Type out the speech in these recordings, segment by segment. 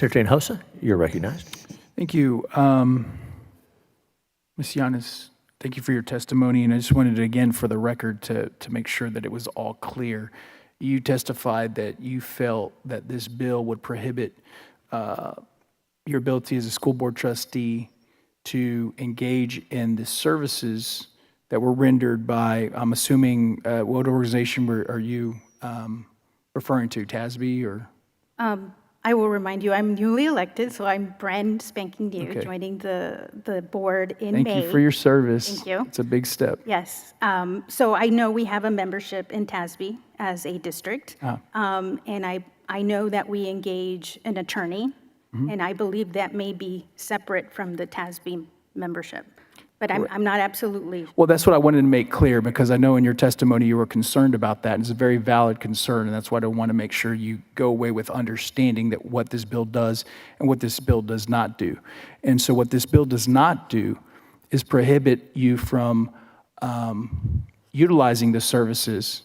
Secretary Hinojosa, you're recognized. Thank you. Ms. Yañez, thank you for your testimony, and I just wanted, again, for the record, to make sure that it was all clear. You testified that you felt that this bill would prohibit your ability as a school board trustee to engage in the services that were rendered by, I'm assuming, what organization are you referring to, TASB or? I will remind you, I'm newly elected, so I'm brand spanking new, Okay. joining the board in May. Thank you for your service. Thank you. It's a big step. Yes. So I know we have a membership in TASB as a district. And I know that we engage an attorney, and I believe that may be separate from the TASB membership. But I'm not absolutely. Well, that's what I wanted to make clear, because I know in your testimony you were concerned about that, and it's a very valid concern, and that's why I want to make sure you go away with understanding that what this bill does and what this bill does not do. And so what this bill does not do is prohibit you from utilizing the services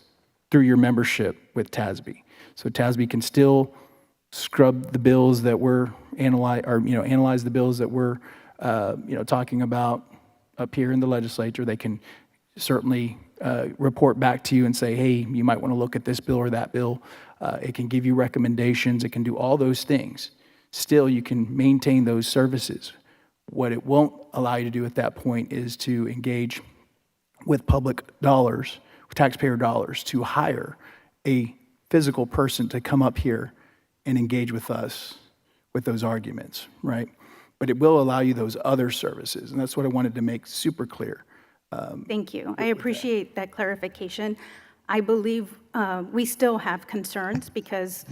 through your membership with TASB. So TASB can still scrub the bills that we're analyze the bills that we're talking about up here in the legislature. They can certainly report back to you and say, hey, you might want to look at this bill or that bill. It can give you recommendations. It can do all those things. Still, you can maintain those services. What it won't allow you to do at that point is to engage with public dollars, taxpayer dollars, to hire a physical person to come up here and engage with us with those arguments, right? But it will allow you those other services, and that's what I wanted to make super clear. Thank you. I appreciate that clarification. I believe we still have concerns, because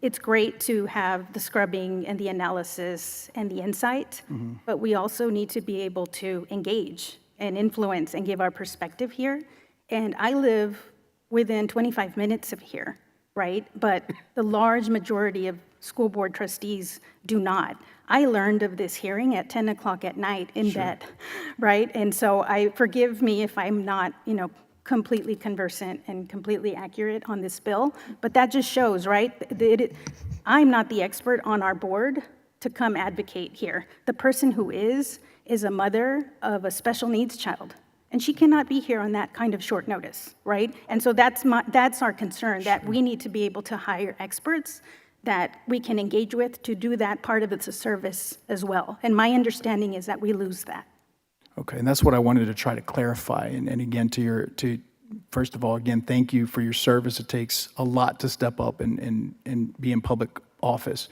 it's great to have the scrubbing and the analysis and the insight, but we also need to be able to engage and influence and give our perspective here. And I live within 25 minutes of here, right? But the large majority of school board trustees do not. I learned of this hearing at 10 o'clock at night in bed, right? And so forgive me if I'm not, completely conversant and completely accurate on this bill, but that just shows, right? I'm not the expert on our board to come advocate here. The person who is a mother of a special needs child, and she cannot be here on that kind of short notice, right? And so that's our concern, that we need to be able to hire experts that we can engage with to do that part of it's a service as well. And my understanding is that we lose that. Okay, and that's what I wanted to try to clarify. And again, first of all, again, thank you for your service. It takes a lot to step up and be in public office.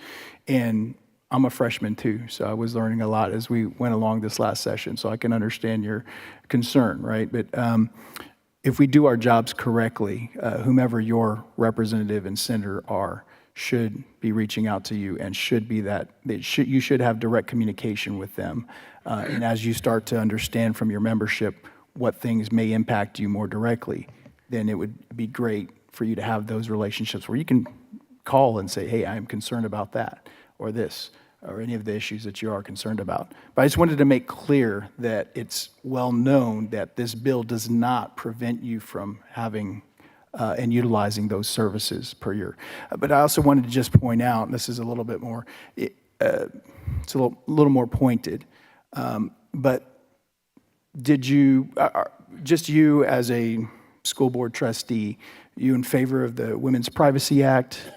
And I'm a freshman too, so I was learning a lot as we went along this last session, so I can understand your concern, right? But if we do our jobs correctly, whomever your representative and senator are, should be reaching out to you, and you should have direct communication with them. And as you start to understand from your membership what things may impact you more directly, then it would be great for you to have those relationships where you can call and say, hey, I'm concerned about that or this or any of the issues that you are concerned about. But I just wanted to make clear that it's well known that this bill does not prevent you from having and utilizing those services per year. But I also wanted to just point out, and this is a little bit more, it's a little more pointed, but did you, just you as a school board trustee, you in favor of the Women's Privacy Act,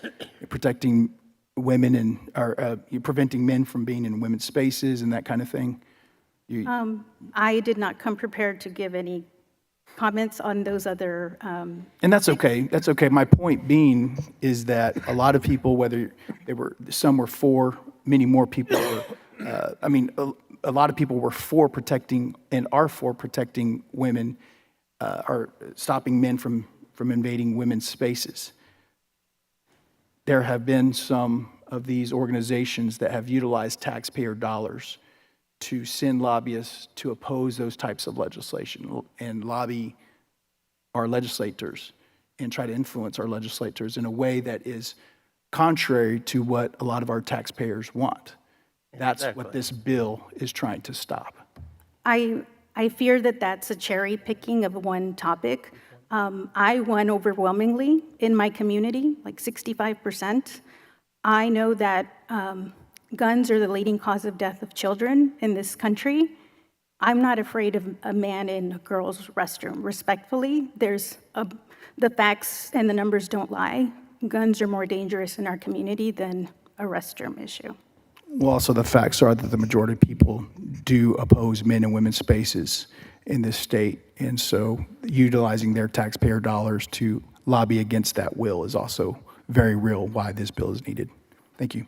protecting women or preventing men from being in women's spaces and that kind of thing? I did not come prepared to give any comments on those other. And that's okay. That's okay. My point being is that a lot of people, whether some were for, many more people were, a lot of people were for protecting and are for protecting women, or stopping men from invading women's spaces. There have been some of these organizations that have utilized taxpayer dollars to send lobbyists to oppose those types of legislation and lobby our legislators and try to influence our legislators in a way that is contrary to what a lot of our taxpayers want. That's what this bill is trying to stop. I fear that that's a cherry picking of one topic. I won overwhelmingly in my community, like 65%. I know that Guns are the leading cause of death of children in this country. I'm not afraid of a man in a girl's restroom. Respectfully, the facts and the numbers don't lie. Guns are more dangerous in our community than a restroom issue. Well, also the facts are that the majority of people do oppose men and women's spaces in this state. And so utilizing their taxpayer dollars to lobby against that will is also very real why this bill is needed. Thank you.